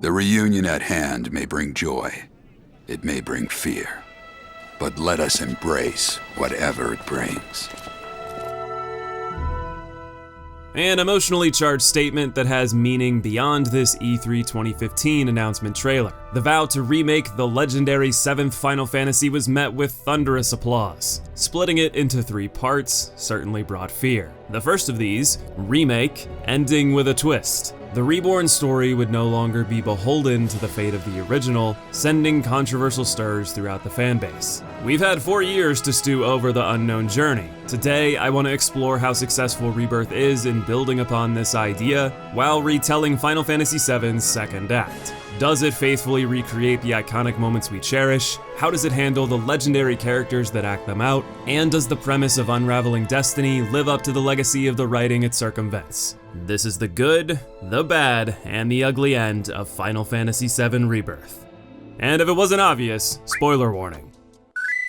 The reunion at hand may bring joy. It may bring fear. But let us embrace whatever it brings. An emotionally charged statement that has meaning beyond this E3 2015 announcement trailer. The vow to remake the legendary 7th Final Fantasy was met with thunderous applause. Splitting it into 3 parts certainly brought fear. The first of these, Remake, ending with a twist. The reborn story would no longer be beholden to the fate of the original, sending controversial stirs throughout the fanbase. We've had 4 years to stew over the unknown journey. Today, I want to explore how successful Rebirth is in building upon this idea while retelling Final Fantasy VII's second act. Does it faithfully recreate the iconic moments we cherish? How does it handle the legendary characters that act them out? And does the premise of unraveling destiny live up to the legacy of the writing it circumvents? This is the good, the bad, and the ugly end of Final Fantasy VII Rebirth. And if it wasn't obvious, spoiler warning.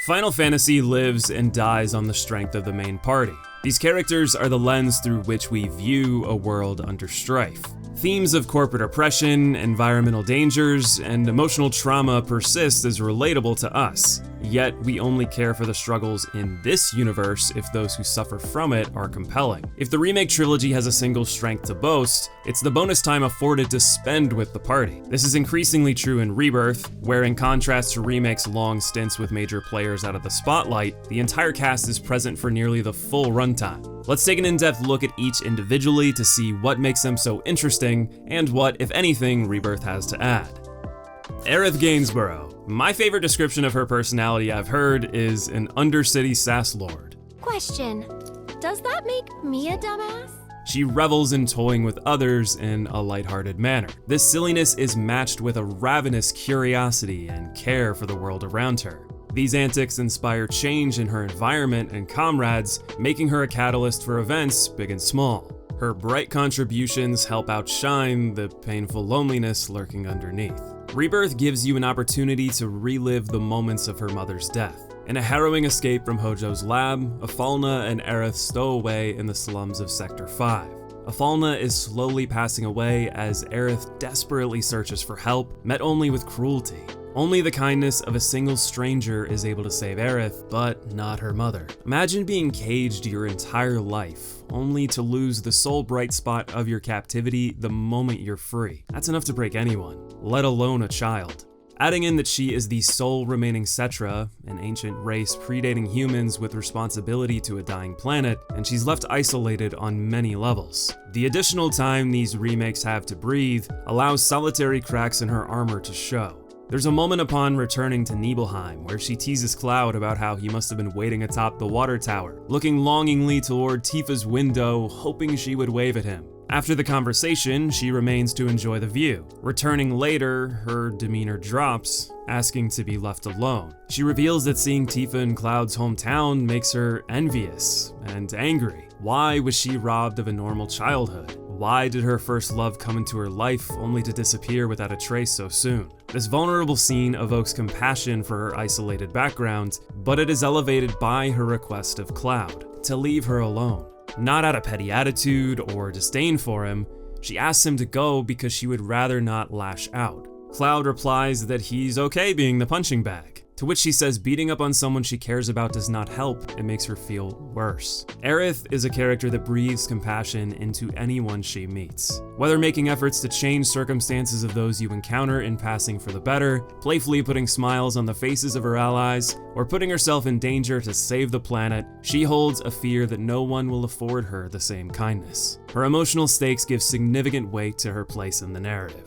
Final Fantasy lives and dies on the strength of the main party. These characters are the lens through which we view a world under strife. Themes of corporate oppression, environmental dangers, and emotional trauma persist as relatable to us. Yet, we only care for the struggles in this universe if those who suffer from it are compelling. If the remake trilogy has a single strength to boast, it's the bonus time afforded to spend with the party. This is increasingly true in Rebirth, where in contrast to Remake's long stints with major players out of the spotlight, the entire cast is present for nearly the full runtime. Let's take an in-depth look at each individually to see what makes them so interesting, and what, if anything, Rebirth has to add. Aith Gainsborough. My favorite description of her personality I've heard is an Undercity sass lord. Question, does that make me a dumbass? She revels in toying with others in a lighthearted manner. This silliness is matched with a ravenous curiosity and care for the world around her. These antics inspire change in her environment and comrades, making her a catalyst for events big and small. Her bright contributions help outshine the painful loneliness lurking underneath. Rebirth gives you an opportunity to relive the moments of her mother's death. In a harrowing escape from Hojo's lab, Afalna and Aerith stow away in the slums of Sector 5. Afalna is slowly passing away as Aerith desperately searches for help, met only with cruelty. Only the kindness of a single stranger is able to save Aerith, but not her mother. Imagine being caged your entire life, only to lose the sole bright spot of your captivity the moment you're free. That's enough to break anyone, let alone a child. Adding in that she is the sole remaining Cetra, an ancient race predating humans with responsibility to a dying planet, and she's left isolated on many levels. The additional time these remakes have to breathe allows solitary cracks in her armor to show. There's a moment upon returning to Nibelheim where she teases Cloud about how he must have been waiting atop the water tower, looking longingly toward Tifa's window, hoping she would wave at him. After the conversation, she remains to enjoy the view. Returning later, her demeanor drops, asking to be left alone. She reveals that seeing Tifa in Cloud's hometown makes her envious and angry. Why was she robbed of a normal childhood? Why did her first love come into her life only to disappear without a trace so soon? This vulnerable scene evokes compassion for her isolated background, but it is elevated by her request of Cloud to leave her alone. Not out of petty attitude or disdain for him, she asks him to go because she would rather not lash out. Cloud replies that he's okay being the punching bag, to which she says beating up on someone she cares about does not help, it makes her feel worse. Aerith is a character that breathes compassion into anyone she meets. Whether making efforts to change circumstances of those you encounter in passing for the better, playfully putting smiles on the faces of her allies, or putting herself in danger to save the planet, she holds a fear that no one will afford her the same kindness. Her emotional stakes give significant weight to her place in the narrative.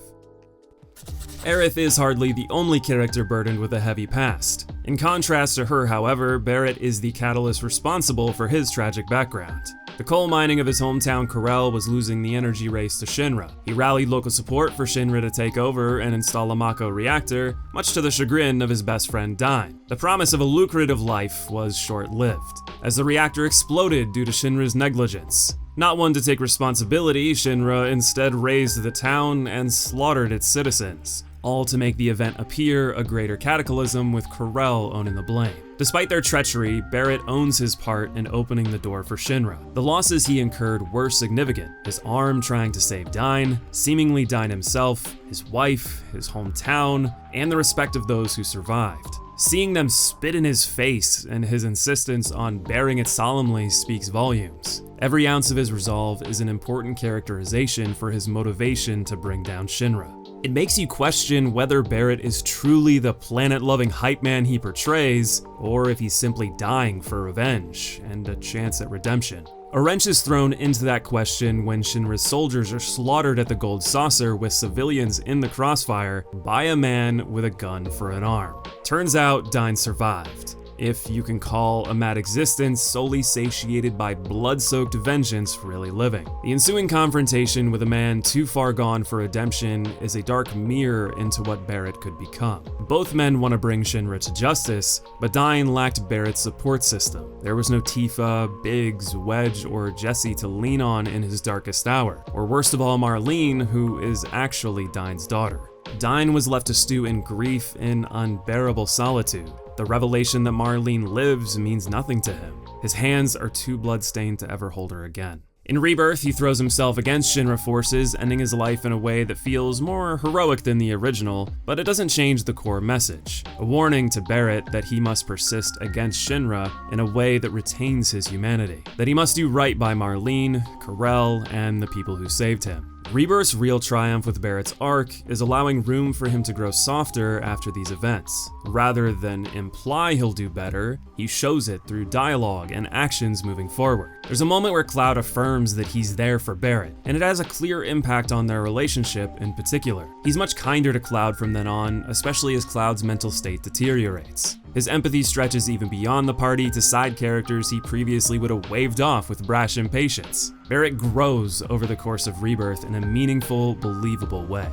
Aerith is hardly the only character burdened with a heavy past. In contrast to her, however, Barrett is the catalyst responsible for his tragic background. The coal mining of his hometown Corel was losing the energy race to Shinra. He rallied local support for Shinra to take over and install a Mako reactor, much to the chagrin of his best friend Dime. The promise of a lucrative life was short-lived, as the reactor exploded due to Shinra's negligence. Not one to take responsibility, Shinra instead razed the town and slaughtered its citizens. all to make the event appear a greater cataclysm with Corel owning the blame. Despite their treachery, Barrett owns his part in opening the door for Shinra. The losses he incurred were significant: his arm trying to save Dyne, seemingly Dyne himself, his wife, his hometown, and the respect of those who survived. Seeing them spit in his face and his insistence on bearing it solemnly speaks volumes. Every ounce of his resolve is an important characterization for his motivation to bring down Shinra. It makes you question whether Barrett is truly the planet-loving hype man he portrays, or if he's simply dying for revenge and a chance at redemption. A wrench is thrown into that question when Shinra's soldiers are slaughtered at the Gold Saucer with civilians in the crossfire by a man with a gun for an arm. Turns out Dyne survived, if you can call a mad existence solely satiated by blood-soaked vengeance really living. The ensuing confrontation with a man too far gone for redemption is a dark mirror into what Barrett could become. Both men want to bring Shinra to justice, but Dyne lacked Barrett's support system. There was no Tifa, Biggs, Wedge, or Jesse to lean on in his darkest hour, or worst of all, Marlene, who is actually Dyne's daughter. Dyne was left to stew in grief in unbearable solitude. The revelation that Marlene lives means nothing to him. His hands are too bloodstained to ever hold her again. In Rebirth, he throws himself against Shinra forces, ending his life in a way that feels more heroic than the original, but it doesn't change the core message. A warning to Barrett that he must persist against Shinra in a way that retains his humanity. That he must do right by Marlene, Corel, and the people who saved him. Rebirth's real triumph with Barrett's arc is allowing room for him to grow softer after these events. Rather than imply he'll do better, he shows it through dialogue and actions moving forward. There's a moment where Cloud affirms that he's there for Barrett, and it has a clear impact on their relationship in particular. He's much kinder to Cloud from then on, especially as Cloud's mental state deteriorates. His empathy stretches even beyond the party to side characters he previously would have waved off with brash impatience. Barrett grows over the course of Rebirth in a meaningful, believable way.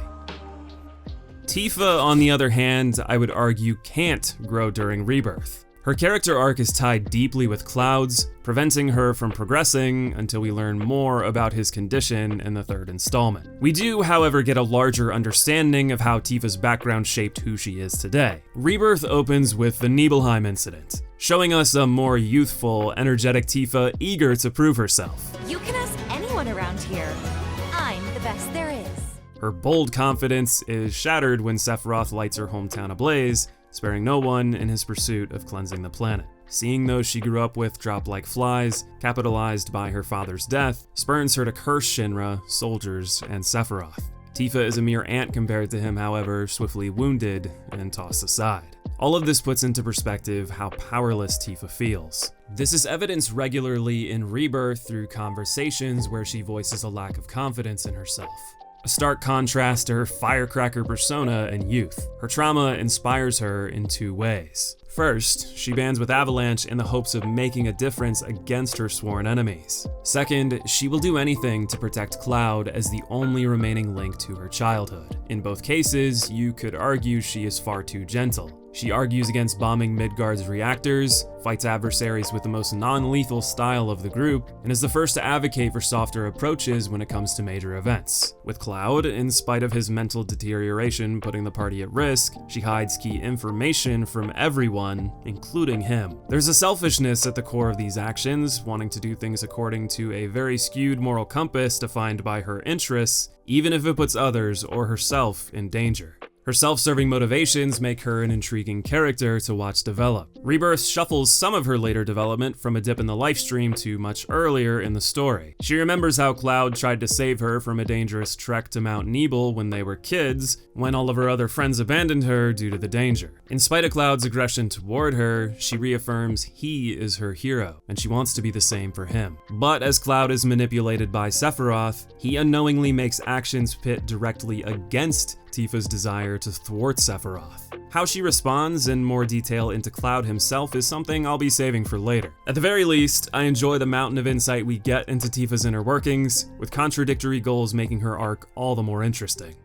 Tifa, on the other hand, I would argue can't grow during Rebirth. Her character arc is tied deeply with Cloud's, preventing her from progressing until we learn more about his condition in the third installment. We do, however, get a larger understanding of how Tifa's background shaped who she is today. Rebirth opens with the Nibelheim incident, showing us a more youthful, energetic Tifa eager to prove herself. You can ask anyone around here. I'm the best there is. Her bold confidence is shattered when Sephiroth lights her hometown ablaze, sparing no one in his pursuit of cleansing the planet. Seeing those she grew up with drop like flies, capitalized by her father's death, spurns her to curse Shinra, soldiers, and Sephiroth. Tifa is a mere ant compared to him, however, swiftly wounded and tossed aside. All of this puts into perspective how powerless Tifa feels. This is evidenced regularly in Rebirth through conversations where she voices a lack of confidence in herself. A stark contrast to her firecracker persona in youth. Her trauma inspires her in two ways. First, she bands with Avalanche in the hopes of making a difference against her sworn enemies. Second, she will do anything to protect Cloud as the only remaining link to her childhood. In both cases, you could argue she is far too gentle. She argues against bombing Midgard's reactors, fights adversaries with the most non-lethal style of the group, and is the first to advocate for softer approaches when it comes to major events. With Cloud, in spite of his mental deterioration putting the party at risk, she hides key information from everyone, including him. There's a selfishness at the core of these actions, wanting to do things according to a very skewed moral compass defined by her interests, even if it puts others or herself in danger. Her self-serving motivations make her an intriguing character to watch develop. Rebirth shuffles some of her later development from a dip in the lifestream to much earlier in the story. She remembers how Cloud tried to save her from a dangerous trek to Mount Nebel when they were kids, when all of her other friends abandoned her due to the danger. In spite of Cloud's aggression toward her, she reaffirms he is her hero, and she wants to be the same for him. But as Cloud is manipulated by Sephiroth, he unknowingly makes actions pit directly against Tifa's desire to thwart Sephiroth. How she responds in more detail into Cloud himself is something I'll be saving for later. At the very least, I enjoy the mountain of insight we get into Tifa's inner workings, with contradictory goals making her arc all the more interesting.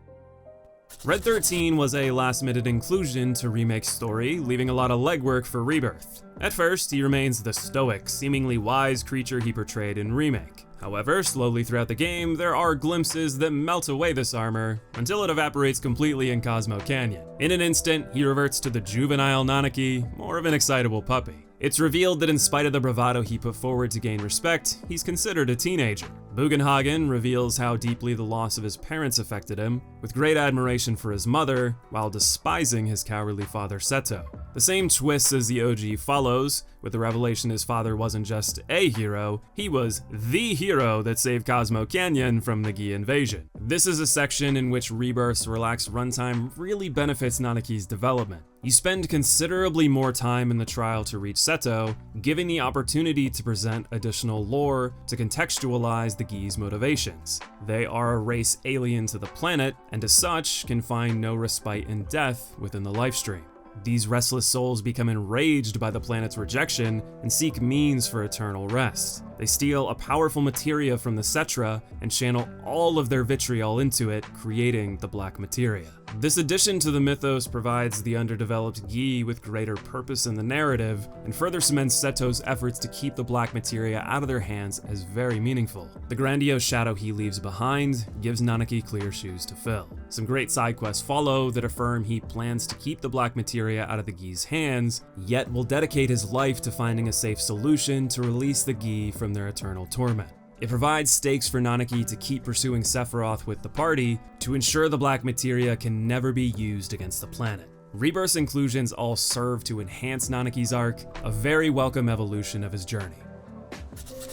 Red 13 was a last-minute inclusion to Remake's story, leaving a lot of legwork for Rebirth. At first, he remains the stoic, seemingly wise creature he portrayed in Remake. However, slowly throughout the game, there are glimpses that melt away this armor until it evaporates completely in Cosmo Canyon. In an instant, he reverts to the juvenile Nanaki, more of an excitable puppy. It's revealed that in spite of the bravado he put forward to gain respect, he's considered a teenager. Bugenhagen reveals how deeply the loss of his parents affected him, with great admiration for his mother, while despising his cowardly father Seto. The same twist as the OG follows, with the revelation his father wasn't just a hero, he was the hero that saved Cosmo Canyon from the Gi invasion. This is a section in which Rebirth's relaxed runtime really benefits Nanaki's development. You spend considerably more time in the trial to reach Seto, giving the opportunity to present additional lore to contextualize the Gi's motivations. They are a race alien to the planet, and as such, can find no respite in death within the lifestream. These restless souls become enraged by the planet's rejection and seek means for eternal rest. They steal a powerful materia from the Cetra and channel all of their vitriol into it, creating the black materia. This addition to the mythos provides the underdeveloped Gi with greater purpose in the narrative, and further cements Seto's efforts to keep the black materia out of their hands as very meaningful. The grandiose shadow he leaves behind gives Nanaki clear shoes to fill. Some great side quests follow that affirm he plans to keep the black materia out of the Gi's hands, yet will dedicate his life to finding a safe solution to release the Gi from their eternal torment. It provides stakes for Nanaki to keep pursuing Sephiroth with the party to ensure the black materia can never be used against the planet. Rebirth's inclusions all serve to enhance Nanaki's arc, a very welcome evolution of his journey.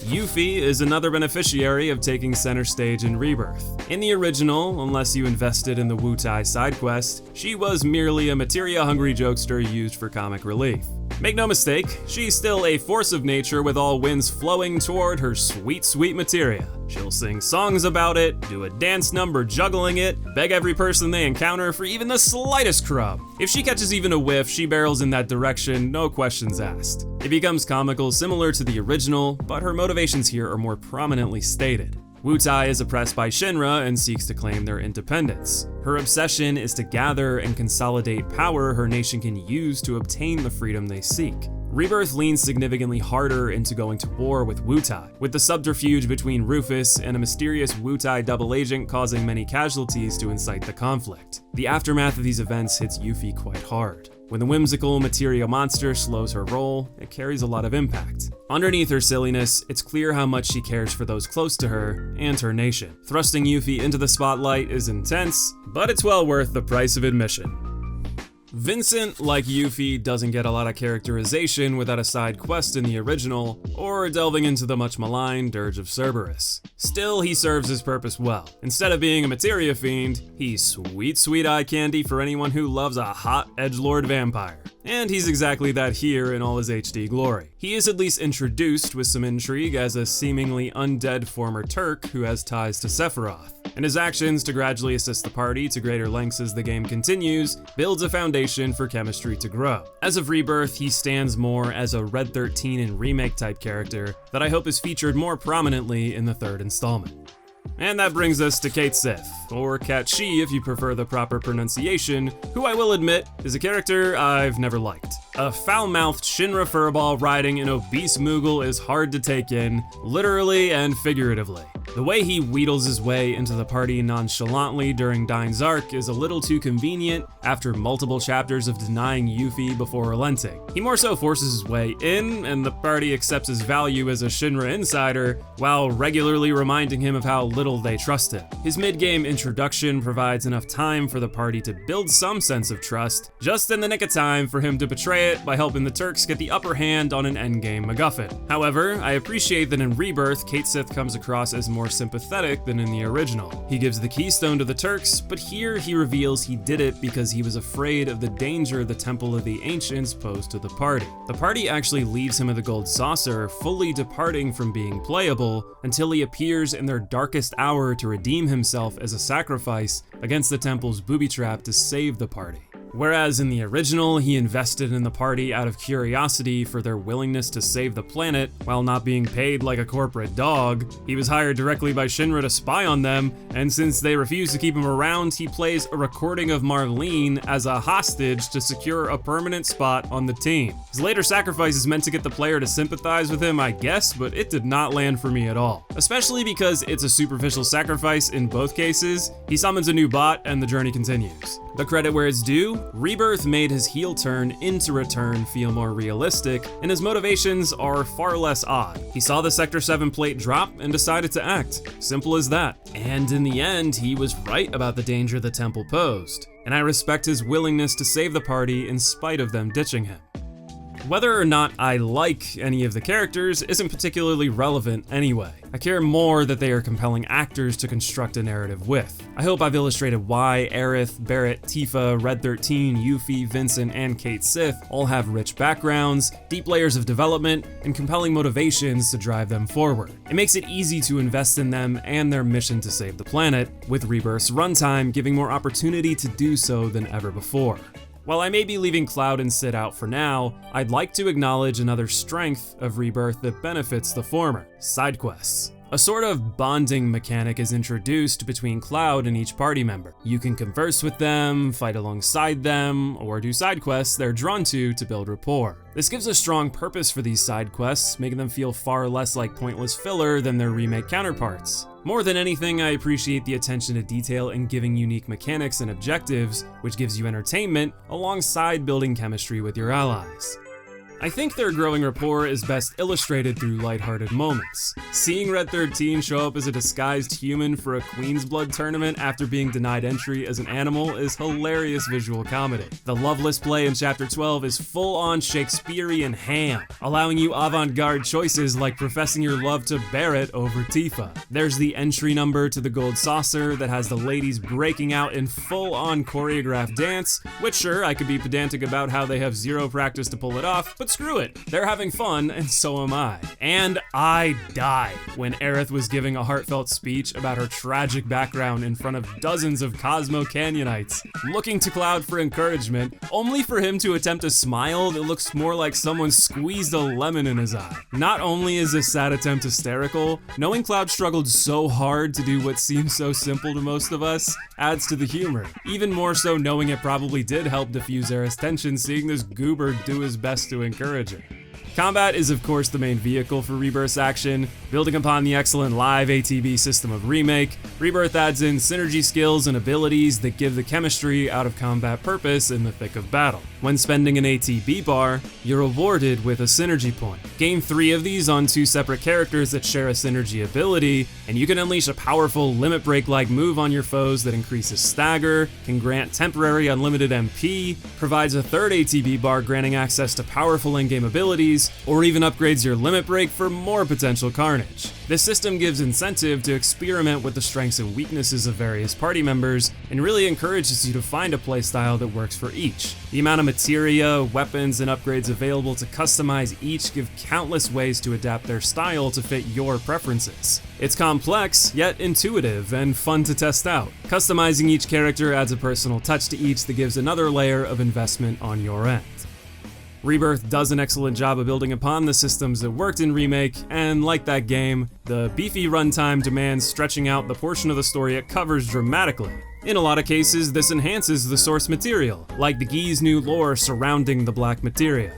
Yuffie is another beneficiary of taking center stage in Rebirth. In the original, unless you invested in the Wutai side quest, she was merely a materia-hungry jokester used for comic relief. Make no mistake, she's still a force of nature with all winds flowing toward her sweet, sweet materia. She'll sing songs about it, do a dance number juggling it, beg every person they encounter for even the slightest crumb. If she catches even a whiff, she barrels in that direction, no questions asked. It becomes comical similar to the original, but her motivations here are more prominently stated. Wutai is oppressed by Shinra and seeks to claim their independence. Her obsession is to gather and consolidate power her nation can use to obtain the freedom they seek. Rebirth leans significantly harder into going to war with Wutai, with the subterfuge between Rufus and a mysterious Wutai double agent causing many casualties to incite the conflict. The aftermath of these events hits Yuffie quite hard. When the whimsical materia monster slows her roll, it carries a lot of impact. Underneath her silliness, it's clear how much she cares for those close to her and her nation. Thrusting Yuffie into the spotlight is intense, but it's well worth the price of admission. Vincent, like Yuffie, doesn't get a lot of characterization without a side quest in the original, or delving into the much maligned Dirge of Cerberus. Still, he serves his purpose well. Instead of being a materia fiend, he's sweet, sweet eye candy for anyone who loves a hot edgelord vampire. And he's exactly that here in all his HD glory. He is at least introduced with some intrigue as a seemingly undead former Turk who has ties to Sephiroth, and his actions to gradually assist the party to greater lengths as the game continues builds a foundation for chemistry to grow. As of Rebirth, he stands more as a Red 13 and Remake type character that I hope is featured more prominently in the third installment. And that brings us to Cait Sith, or Cat Shi if you prefer the proper pronunciation, who I will admit is a character I've never liked. A foul-mouthed Shinra furball riding an obese Moogle is hard to take in, literally and figuratively. The way he wheedles his way into the party nonchalantly during Dine's arc is a little too convenient after multiple chapters of denying Yuffie before relenting. He more so forces his way in, and the party accepts his value as a Shinra insider, while regularly reminding him of how little they trust him. His mid-game introduction provides enough time for the party to build some sense of trust, just in the nick of time for him to betray it by helping the Turks get the upper hand on an endgame MacGuffin. However, I appreciate that in Rebirth, Cait Sith comes across as more sympathetic than in the original. He gives the keystone to the Turks, but here he reveals he did it because he was afraid of the danger the Temple of the Ancients posed to the party. The party actually leaves him at the Gold Saucer, fully departing from being playable until he appears in their darkest hour to redeem himself as a sacrifice against the Temple's booby trap to save the party. Whereas in the original, he invested in the party out of curiosity for their willingness to save the planet while not being paid like a corporate dog. He was hired directly by Shinra to spy on them, and since they refused to keep him around, he plays a recording of Marlene as a hostage to secure a permanent spot on the team. His later sacrifice is meant to get the player to sympathize with him, I guess, but it did not land for me at all. Especially because it's a superficial sacrifice in both cases. He summons a new bot and the journey continues. The credit where it's due, Rebirth made his heel turn into Return feel more realistic, and his motivations are far less odd. He saw the Sector 7 plate drop and decided to act. Simple as that. And in the end, he was right about the danger the temple posed, and I respect his willingness to save the party in spite of them ditching him. Whether or not I like any of the characters isn't particularly relevant anyway. I care more that they are compelling actors to construct a narrative with. I hope I've illustrated why Aith, Barrett, Tifa, Red 13, Yuffie, Vincent, and Kate Sith all have rich backgrounds, deep layers of development, and compelling motivations to drive them forward. It makes it easy to invest in them and their mission to save the planet, with Rebirth's runtime giving more opportunity to do so than ever before. While I may be leaving Cloud and Sid out for now, I'd like to acknowledge another strength of Rebirth that benefits the former: side quests. A sort of bonding mechanic is introduced between Cloud and each party member. You can converse with them, fight alongside them, or do side quests they're drawn to build rapport. This gives a strong purpose for these side quests, making them feel far less like pointless filler than their remake counterparts. More than anything, I appreciate the attention to detail in giving unique mechanics and objectives, which gives you entertainment alongside building chemistry with your allies. I think their growing rapport is best illustrated through lighthearted moments. Seeing Red 13 show up as a disguised human for a Queen's Blood tournament after being denied entry as an animal is hilarious visual comedy. The Loveless play in Chapter 12 is full-on Shakespearean ham, allowing you avant-garde choices like professing your love to Barrett over Tifa. There's the entry number to the Gold Saucer that has the ladies breaking out in full-on choreographed dance, which sure, I could be pedantic about how they have zero practice to pull it off, but screw it, they're having fun, and so am I. And I died when Aith was giving a heartfelt speech about her tragic background in front of dozens of Cosmo Canyonites, looking to Cloud for encouragement, only for him to attempt a smile that looks more like someone squeezed a lemon in his eye. Not only is this sad attempt hysterical, knowing Cloud struggled so hard to do what seems so simple to most of us adds to the humor. Even more so knowing it probably did help diffuse Aeth's tension seeing this goober do his best to encourage her. Combat is of course the main vehicle for Rebirth's action. Building upon the excellent live ATB system of Remake, Rebirth adds in synergy skills and abilities that give the chemistry out of combat purpose in the thick of battle. When spending an ATB bar, you're rewarded with a synergy point. Gain 3 of these on 2 separate characters that share a synergy ability, and you can unleash a powerful limit break-like move on your foes that increases stagger, can grant temporary unlimited MP, provides a 3rd ATB bar granting access to powerful endgame abilities, or even upgrades your limit break for more potential carnage. This system gives incentive to experiment with the strengths and weaknesses of various party members, and really encourages you to find a playstyle that works for each. The amount of materia, weapons, and upgrades available to customize each give countless ways to adapt their style to fit your preferences. It's complex, yet intuitive, and fun to test out. Customizing each character adds a personal touch to each that gives another layer of investment on your end. Rebirth does an excellent job of building upon the systems that worked in Remake, and like that game, the beefy runtime demands stretching out the portion of the story it covers dramatically. In a lot of cases, this enhances the source material, like the Gi's new lore surrounding the Black Materia.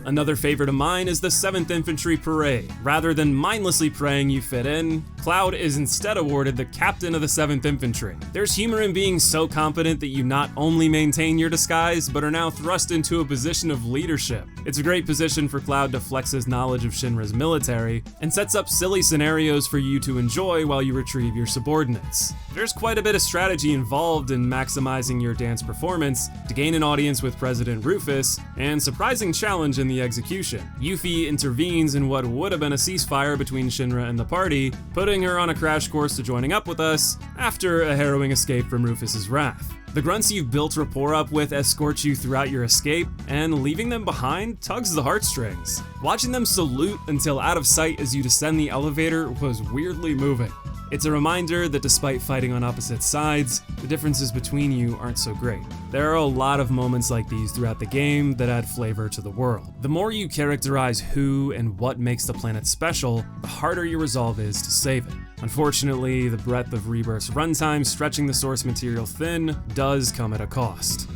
Another favorite of mine is the 7th Infantry Parade. Rather than mindlessly praying you fit in, Cloud is instead awarded the Captain of the 7th Infantry. There's humor in being so competent that you not only maintain your disguise, but are now thrust into a position of leadership. It's a great position for Cloud to flex his knowledge of Shinra's military, and sets up silly scenarios for you to enjoy while you retrieve your subordinates. There's quite a bit of strategy involved in maximizing your dance performance to gain an audience with President Rufus, and surprising challenge in the execution. Yuffie intervenes in what would have been a ceasefire between Shinra and the party, putting her on a crash course to joining up with us after a harrowing escape from Rufus's wrath. The grunts you've built rapport up with escort you throughout your escape, and leaving them behind tugs the heartstrings. Watching them salute until out of sight as you descend the elevator was weirdly moving. It's a reminder that despite fighting on opposite sides, the differences between you aren't so great. There are a lot of moments like these throughout the game that add flavor to the world. The more you characterize who and what makes the planet special, the harder your resolve is to save it. Unfortunately, the breadth of Rebirth's runtime stretching the source material thin does come at a cost.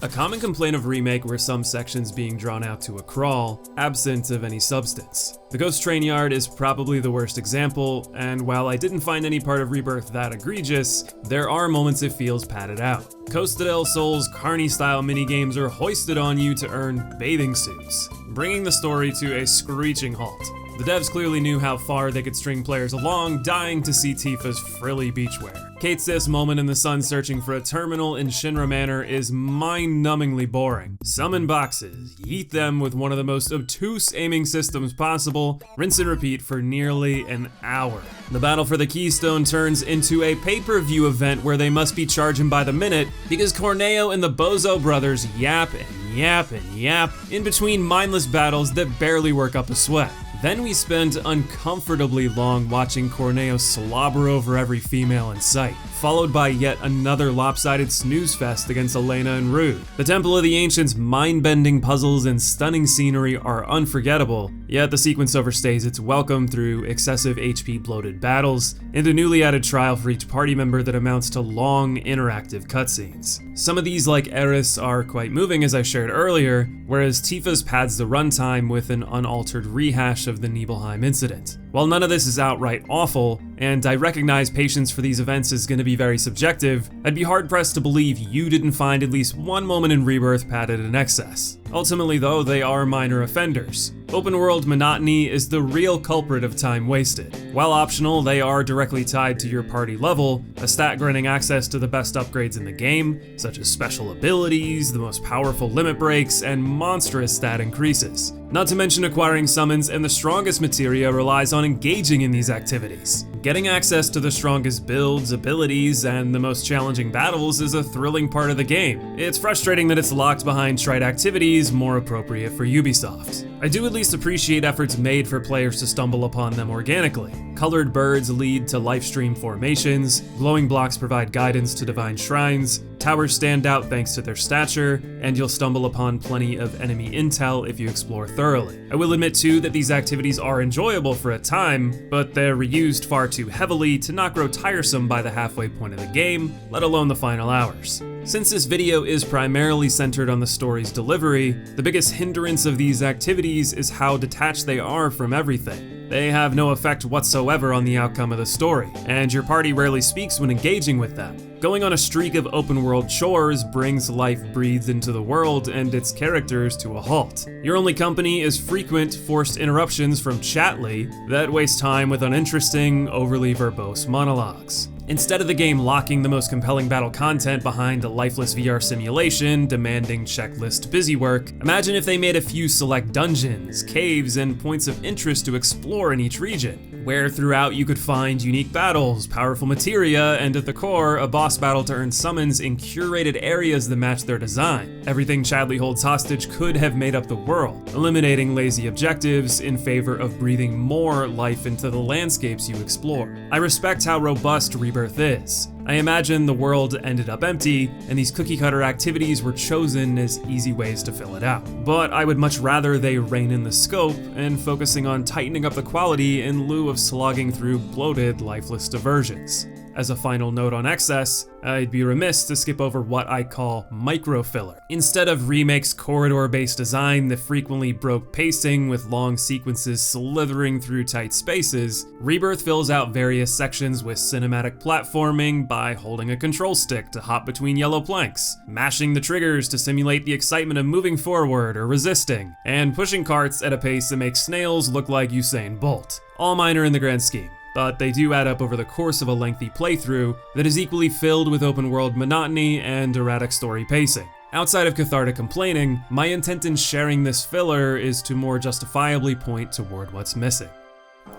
A common complaint of Remake were some sections being drawn out to a crawl, absent of any substance. The Ghost Train Yard is probably the worst example, and while I didn't find any part of Rebirth that egregious, there are moments it feels padded out. Costa del Sol's Carney-style minigames are hoisted on you to earn bathing suits, bringing the story to a screeching halt. The devs clearly knew how far they could string players along, dying to see Tifa's frilly beachwear. Kate Sith's moment in the sun searching for a terminal in Shinra Manor is mind-numbingly boring. Summon boxes, yeet them with one of the most obtuse aiming systems possible, rinse and repeat for nearly an hour. The battle for the Keystone turns into a pay-per-view event where they must be charging by the minute because Corneo and the Bozo brothers yap and yap and yap in between mindless battles that barely work up a sweat. Then we spend uncomfortably long watching Corneo slobber over every female in sight, followed by yet another lopsided snooze fest against Elena and Rude. The Temple of the Ancients' mind-bending puzzles and stunning scenery are unforgettable, yet the sequence overstays its welcome through excessive HP-bloated battles and a newly added trial for each party member that amounts to long, interactive cutscenes. Some of these, like Eris, are quite moving as I shared earlier, whereas Tifa's pads the runtime with an unaltered rehash of the Nibelheim incident. While none of this is outright awful, and I recognize patience for these events is going to be very subjective, I'd be hard-pressed to believe you didn't find at least one moment in Rebirth padded in excess. Ultimately though, they are minor offenders. Open world monotony is the real culprit of time wasted. While optional, they are directly tied to your party level, a stat granting access to the best upgrades in the game, such as special abilities, the most powerful limit breaks, and monstrous stat increases. Not to mention acquiring summons, and the strongest materia relies on engaging in these activities. Getting access to the strongest builds, abilities, and the most challenging battles is a thrilling part of the game. It's frustrating that it's locked behind trite activities more appropriate for Ubisoft. I do at least appreciate efforts made for players to stumble upon them organically. Colored birds lead to lifestream formations, glowing blocks provide guidance to divine shrines, towers stand out thanks to their stature, and you'll stumble upon plenty of enemy intel if you explore thoroughly. I will admit too that these activities are enjoyable for a time, but they're reused far too heavily to not grow tiresome by the halfway point of the game, let alone the final hours. Since this video is primarily centered on the story's delivery, the biggest hindrance of these activities is how detached they are from everything. They have no effect whatsoever on the outcome of the story, and your party rarely speaks when engaging with them. Going on a streak of open-world chores brings life breathed into the world and its characters to a halt. Your only company is frequent, forced interruptions from Chatley that waste time with uninteresting, overly verbose monologues. Instead of the game locking the most compelling battle content behind a lifeless VR simulation demanding checklist busywork, imagine if they made a few select dungeons, caves, and points of interest to explore in each region, where throughout you could find unique battles, powerful materia, and at the core, a boss battle to earn summons in curated areas that match their design. Everything Chadley holds hostage could have made up the world, eliminating lazy objectives in favor of breathing more life into the landscapes you explore. I respect how robust Rebirth is. I imagine the world ended up empty, and these cookie-cutter activities were chosen as easy ways to fill it out. But I would much rather they rein in the scope and focusing on tightening up the quality in lieu of slogging through bloated, lifeless diversions. As a final note on excess, I'd be remiss to skip over what I call micro-filler. Instead of Remake's corridor-based design that frequently broke pacing with long sequences slithering through tight spaces, Rebirth fills out various sections with cinematic platforming by holding a control stick to hop between yellow planks, mashing the triggers to simulate the excitement of moving forward or resisting, and pushing carts at a pace that makes snails look like Usain Bolt. All minor in the grand scheme, but they do add up over the course of a lengthy playthrough that is equally filled with open world monotony and erratic story pacing. Outside of cathartic complaining, my intent in sharing this filler is to more justifiably point toward what's missing.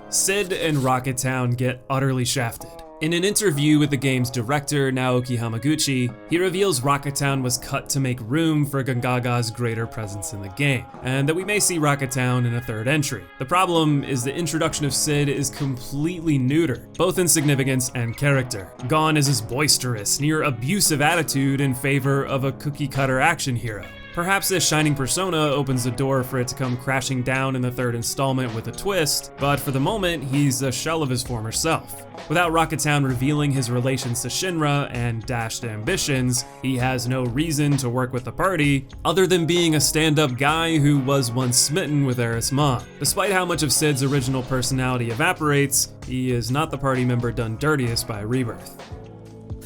Sid and Rocket Town get utterly shafted. In an interview with the game's director, Naoki Hamaguchi, he reveals Rocket Town was cut to make room for Gangaga's greater presence in the game, and that we may see Rocket Town in a third entry. The problem is the introduction of Sid is completely neutered, both in significance and character. Gone is his boisterous, near abusive attitude in favor of a cookie-cutter action hero. Perhaps this shining persona opens the door for it to come crashing down in the third installment with a twist, but for the moment, he's a shell of his former self. Without Rocket Town revealing his relations to Shinra and dashed ambitions, he has no reason to work with the party, other than being a stand-up guy who was once smitten with Aerith's mom. Despite how much of Sid's original personality evaporates, he is not the party member done dirtiest by Rebirth.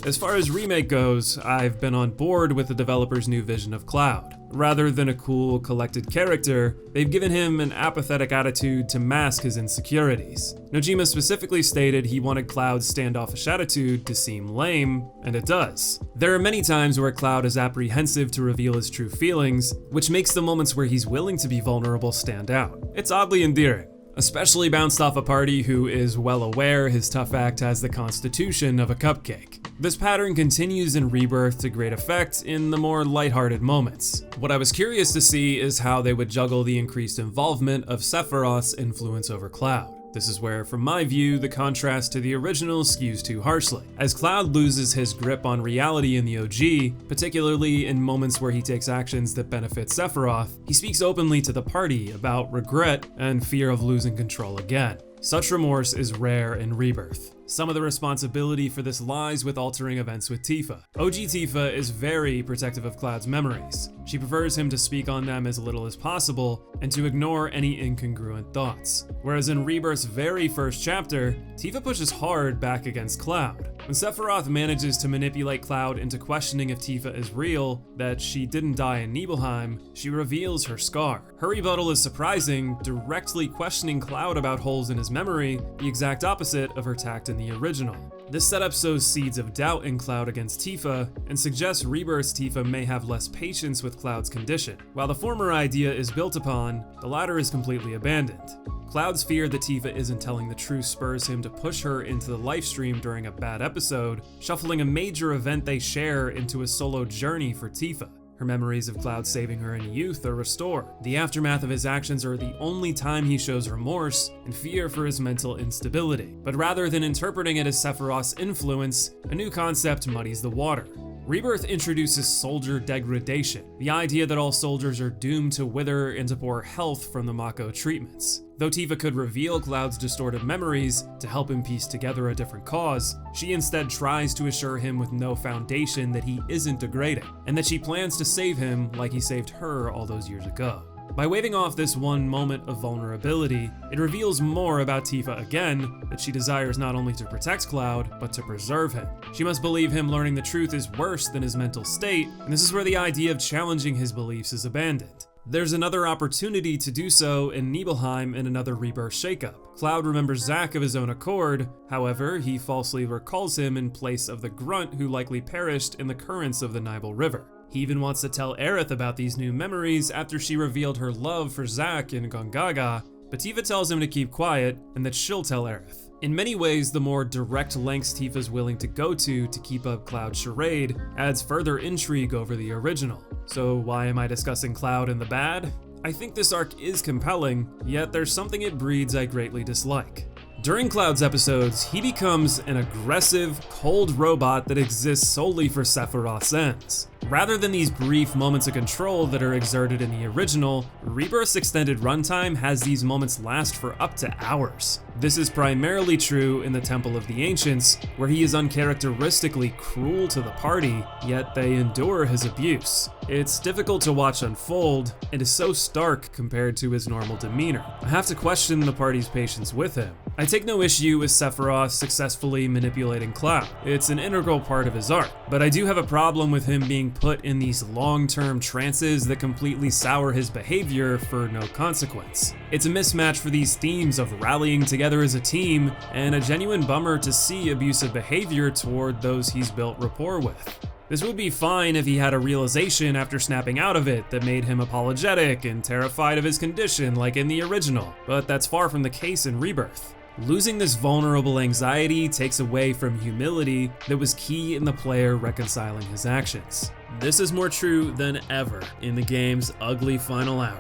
As far as Remake goes, I've been on board with the developer's new vision of Cloud. Rather than a cool, collected character, they've given him an apathetic attitude to mask his insecurities. Nojima specifically stated he wanted Cloud's standoffish attitude to seem lame, and it does. There are many times where Cloud is apprehensive to reveal his true feelings, which makes the moments where he's willing to be vulnerable stand out. It's oddly endearing. Especially bounced off a party who is well aware his tough act has the constitution of a cupcake. This pattern continues in Rebirth to great effect in the more lighthearted moments. What I was curious to see is how they would juggle the increased involvement of Sephiroth's influence over Cloud. This is where, from my view, the contrast to the original skews too harshly. As Cloud loses his grip on reality in the OG, particularly in moments where he takes actions that benefit Sephiroth, he speaks openly to the party about regret and fear of losing control again. Such remorse is rare in Rebirth. Some of the responsibility for this lies with altering events with Tifa. OG Tifa is very protective of Cloud's memories. She prefers him to speak on them as little as possible and to ignore any incongruent thoughts. Whereas in Rebirth's very first chapter, Tifa pushes hard back against Cloud. When Sephiroth manages to manipulate Cloud into questioning if Tifa is real, that she didn't die in Nibelheim, she reveals her scar. Her rebuttal is surprising, directly questioning Cloud about holes in his memory, the exact opposite of her tact in the original. This setup sows seeds of doubt in Cloud against Tifa, and suggests Rebirth's Tifa may have less patience with Cloud's condition. While the former idea is built upon, the latter is completely abandoned. Cloud's fear that Tifa isn't telling the truth spurs him to push her into the livestream during a bad episode, shuffling a major event they share into a solo journey for Tifa. Her memories of Cloud saving her in youth are restored. The aftermath of his actions are the only time he shows remorse and fear for his mental instability. But rather than interpreting it as Sephiroth's influence, a new concept muddies the water. Rebirth introduces soldier degradation, the idea that all soldiers are doomed to wither and to poor health from the Mako treatments. Though Tifa could reveal Cloud's distorted memories to help him piece together a different cause, she instead tries to assure him with no foundation that he isn't degrading, and that she plans to save him like he saved her all those years ago. By waving off this one moment of vulnerability, it reveals more about Tifa again, that she desires not only to protect Cloud, but to preserve him. She must believe him learning the truth is worse than his mental state, and this is where the idea of challenging his beliefs is abandoned. There's another opportunity to do so in Nibelheim in another Rebirth shakeup. Cloud remembers Zack of his own accord, however, he falsely recalls him in place of the grunt who likely perished in the currents of the Nibel River. He even wants to tell Aith about these new memories after she revealed her love for Zack in Gongaga, but Tifa tells him to keep quiet and that she'll tell Aith. In many ways, the more direct lengths Tifa's willing to go to keep up Cloud's charade adds further intrigue over the original. So why am I discussing Cloud and the bad? I think this arc is compelling, yet there's something it breeds I greatly dislike. During Cloud's episodes, he becomes an aggressive, cold robot that exists solely for Sephiroth's ends. Rather than these brief moments of control that are exerted in the original, Rebirth's extended runtime has these moments last for up to hours. This is primarily true in the Temple of the Ancients, where he is uncharacteristically cruel to the party, yet they endure his abuse. It's difficult to watch unfold, and is so stark compared to his normal demeanor. I have to question the party's patience with him. I take no issue with Sephiroth successfully manipulating Cloud. It's an integral part of his art, but I do have a problem with him being put in these long-term trances that completely sour his behavior for no consequence. It's a mismatch for these themes of rallying together as a team, and a genuine bummer to see abusive behavior toward those he's built rapport with. This would be fine if he had a realization after snapping out of it that made him apologetic and terrified of his condition like in the original, but that's far from the case in Rebirth. Losing this vulnerable anxiety takes away from humility that was key in the player reconciling his actions. This is more true than ever in the game's ugly final hour.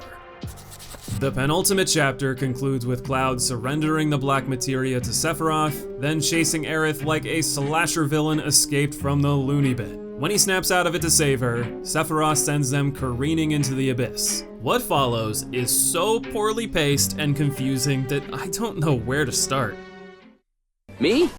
The penultimate chapter concludes with Cloud surrendering the black materia to Sephiroth, then chasing Aerith like a slasher villain escaped from the loony bin. When he snaps out of it to save her, Sephiroth sends them careening into the abyss. What follows is so poorly paced and confusing that I don't know where to start. Me?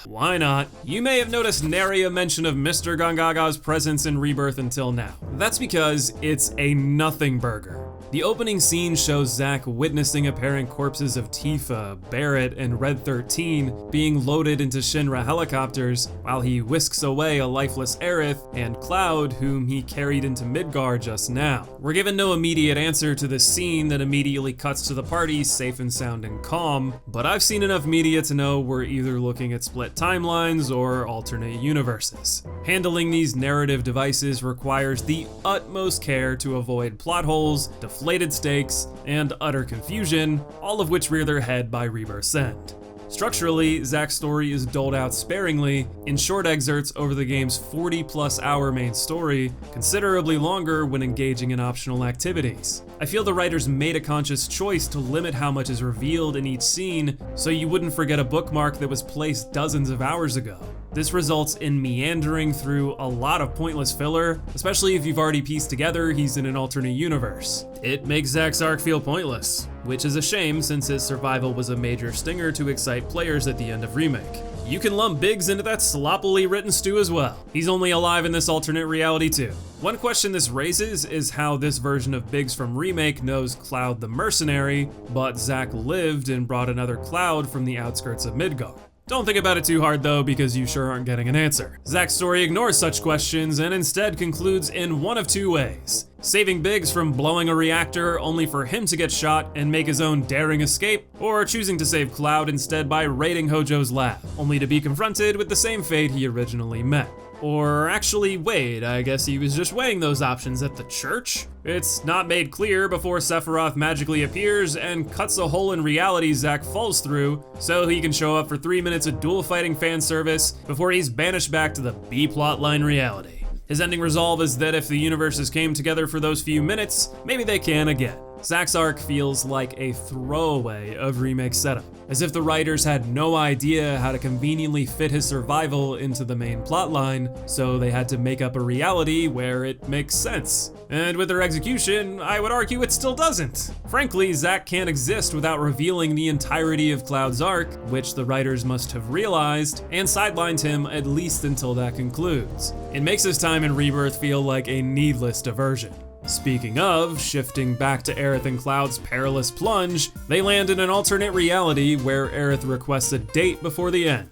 Why not? You may have noticed nary a mention of Mr. Gongaga's presence in Rebirth until now. That's because it's a nothing burger. The opening scene shows Zack witnessing apparent corpses of Tifa, Barrett, and Red 13 being loaded into Shinra helicopters while he whisks away a lifeless Aerith and Cloud, whom he carried into Midgar just now. We're given no immediate answer to this scene that immediately cuts to the party safe and sound and calm, but I've seen enough media to know we're either looking at split timelines or alternate universes. Handling these narrative devices requires the utmost care to avoid plot holes, deflated stakes, and utter confusion, all of which rear their head by Rebirth's end. Structurally, Zack's story is doled out sparingly in short excerpts over the game's 40-plus hour main story, considerably longer when engaging in optional activities. I feel the writers made a conscious choice to limit how much is revealed in each scene so you wouldn't forget a bookmark that was placed dozens of hours ago. This results in meandering through a lot of pointless filler, especially if you've already pieced together he's in an alternate universe. It makes Zack's arc feel pointless, which is a shame since his survival was a major stinger to excite players at the end of Remake. You can lump Biggs into that sloppily written stew as well. He's only alive in this alternate reality too. One question this raises is how this version of Biggs from Remake knows Cloud the mercenary, but Zack lived and brought another Cloud from the outskirts of Midgar. Don't think about it too hard though, because you sure aren't getting an answer. Zack's story ignores such questions and instead concludes in one of two ways. Saving Biggs from blowing a reactor only for him to get shot and make his own daring escape, or choosing to save Cloud instead by raiding Hojo's lab, only to be confronted with the same fate he originally met. Or actually, wait, I guess he was just weighing those options at the church? It's not made clear before Sephiroth magically appears and cuts a hole in reality Zack falls through so he can show up for 3 minutes of dual fighting fan service before he's banished back to the B plotline reality. His ending resolve is that if the universes came together for those few minutes, maybe they can again. Zack's arc feels like a throwaway of Remake's setup, as if the writers had no idea how to conveniently fit his survival into the main plotline, so they had to make up a reality where it makes sense. And with their execution, I would argue it still doesn't. Frankly, Zack can't exist without revealing the entirety of Cloud's arc, which the writers must have realized, and sidelined him at least until that concludes. It makes his time in Rebirth feel like a needless diversion. Speaking of, shifting back to Aerith and Cloud's perilous plunge, they land in an alternate reality where Aerith requests a date before the end.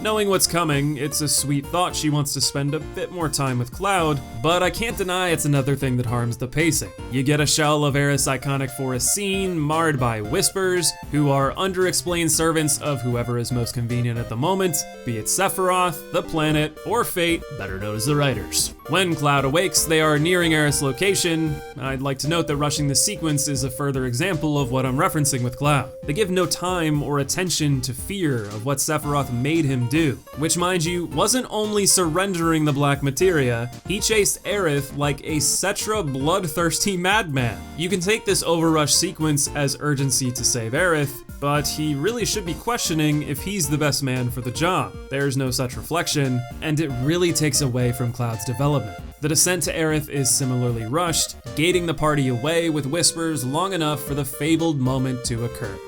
Knowing what's coming, it's a sweet thought she wants to spend a bit more time with Cloud, but I can't deny it's another thing that harms the pacing. You get a shell of Aerith's iconic forest scene, marred by whispers, who are underexplained servants of whoever is most convenient at the moment, be it Sephiroth, the planet, or fate, better known as the writers. When Cloud awakes, they are nearing Aerith's location. I'd like to note that rushing the sequence is a further example of what I'm referencing with Cloud. They give no time or attention to fear of what Sephiroth made him do, which, mind you, wasn't only surrendering the black materia, he chased Aerith like a Cetra bloodthirsty madman. You can take this overrush sequence as urgency to save Aerith, but he really should be questioning if he's the best man for the job. There's no such reflection, and it really takes away from Cloud's development. The descent to Aerith is similarly rushed, gating the party away with whispers long enough for the fabled moment to occur.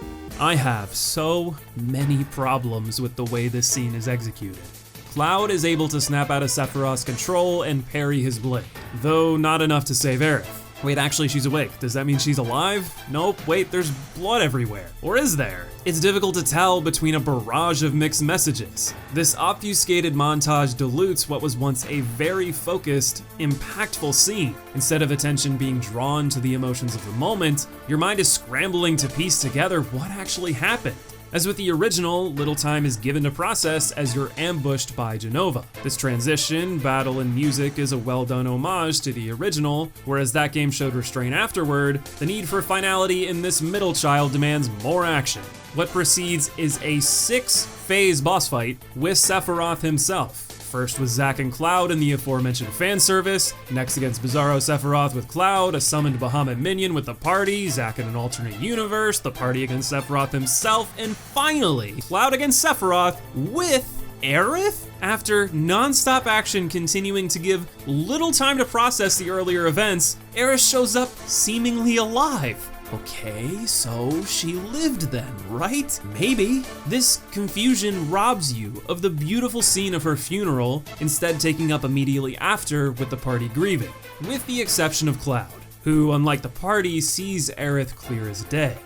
I have so many problems with the way this scene is executed. Cloud is able to snap out of Sephiroth's control and parry his blade, though not enough to save Aerith. Wait, actually she's awake. Does that mean she's alive? Nope, wait, there's blood everywhere. Or is there? It's difficult to tell between a barrage of mixed messages. This obfuscated montage dilutes what was once a very focused, impactful scene. Instead of attention being drawn to the emotions of the moment, your mind is scrambling to piece together what actually happened. As with the original, little time is given to process as you're ambushed by Jenova. This transition, battle, and music is a well-done homage to the original, whereas that game showed restraint afterward, the need for finality in this middle child demands more action. What precedes is a 6-phase boss fight with Sephiroth himself. First with Zack and Cloud in the aforementioned fan service, next against Bizarro Sephiroth with Cloud, a summoned Bahamut minion with the party, Zack in an alternate universe, the party against Sephiroth himself, and finally, Cloud against Sephiroth with Aith? After non-stop action continuing to give little time to process the earlier events, Aith shows up seemingly alive. Okay, so she lived then, right? Maybe. This confusion robs you of the beautiful scene of her funeral, instead taking up immediately after with the party grieving, with the exception of Cloud, who, unlike the party, sees Aith clear as day.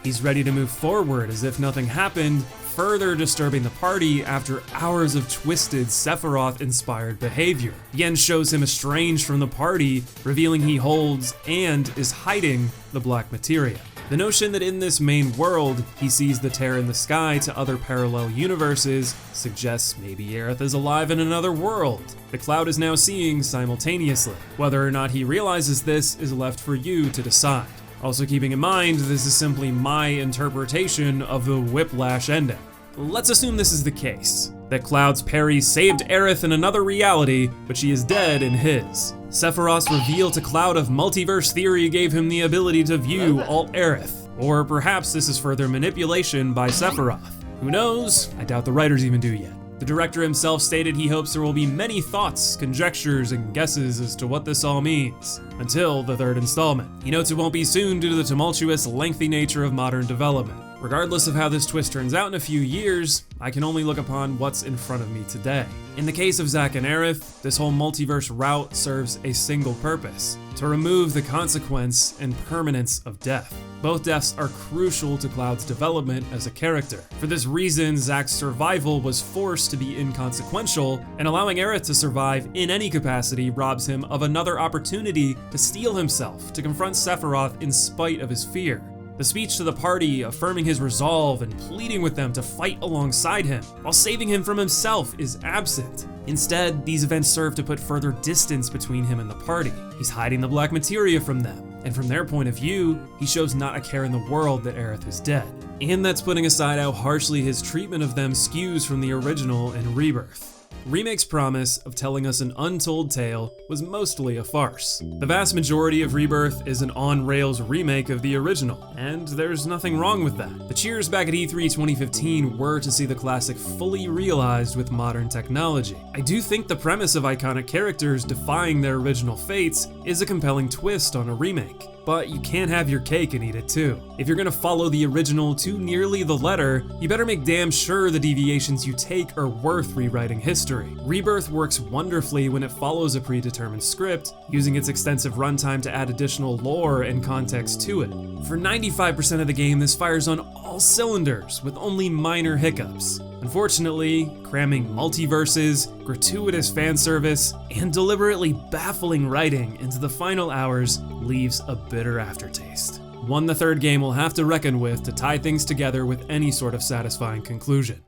He's ready to move forward as if nothing happened, further disturbing the party after hours of twisted Sephiroth-inspired behavior. Yen shows him estranged from the party, revealing he holds and is hiding the black materia. The notion that in this main world, he sees the tear in the sky to other parallel universes suggests maybe Aith is alive in another world that Cloud is now seeing simultaneously. Whether or not he realizes this is left for you to decide. Also keeping in mind, this is simply my interpretation of the Whiplash ending. Let's assume this is the case, that Cloud's parry saved Aith in another reality, but she is dead in his. Sephiroth's reveal to Cloud of multiverse theory gave him the ability to view alt Aith, or perhaps this is further manipulation by Sephiroth. Who knows? I doubt the writers even do yet. The director himself stated he hopes there will be many thoughts, conjectures, and guesses as to what this all means, until the third installment. He notes it won't be soon due to the tumultuous, lengthy nature of modern development. Regardless of how this twist turns out in a few years, I can only look upon what's in front of me today. In the case of Zack and Aith, this whole multiverse route serves a single purpose: to remove the consequence and permanence of death. Both deaths are crucial to Cloud's development as a character. For this reason, Zack's survival was forced to be inconsequential, and allowing Aith to survive in any capacity robs him of another opportunity to steel himself, to confront Sephiroth in spite of his fear. The speech to the party, affirming his resolve and pleading with them to fight alongside him, while saving him from himself, is absent. Instead, these events serve to put further distance between him and the party. He's hiding the black materia from them, and from their point of view, he shows not a care in the world that Aith is dead. And that's putting aside how harshly his treatment of them skews from the original and Rebirth. Remake's promise of telling us an untold tale was mostly a farce. The vast majority of Rebirth is an on-rails remake of the original, and there's nothing wrong with that. The cheers back at E3 2015 were to see the classic fully realized with modern technology. I do think the premise of iconic characters defying their original fates is a compelling twist on a remake. But you can't have your cake and eat it too. If you're gonna follow the original to nearly the letter, you better make damn sure the deviations you take are worth rewriting history. Rebirth works wonderfully when it follows a predetermined script, using its extensive runtime to add additional lore and context to it. For 95% of the game, this fires on all cylinders, with only minor hiccups. Unfortunately, cramming multiverses, gratuitous fan service, and deliberately baffling writing into the final hours leaves a bitter aftertaste. One the third game will have to reckon with to tie things together with any sort of satisfying conclusion.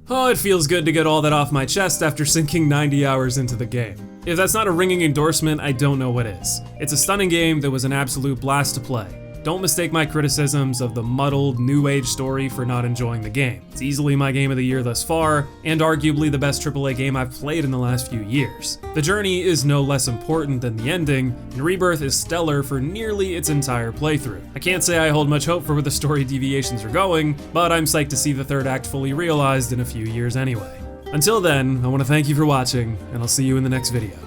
Oh, it feels good to get all that off my chest after sinking 90 hours into the game. If that's not a ringing endorsement, I don't know what is. It's a stunning game that was an absolute blast to play. Don't mistake my criticisms of the muddled, new age story for not enjoying the game. It's easily my game of the year thus far, and arguably the best AAA game I've played in the last few years. The journey is no less important than the ending, and Rebirth is stellar for nearly its entire playthrough. I can't say I hold much hope for where the story deviations are going, but I'm psyched to see the third act fully realized in a few years anyway. Until then, I want to thank you for watching, and I'll see you in the next video.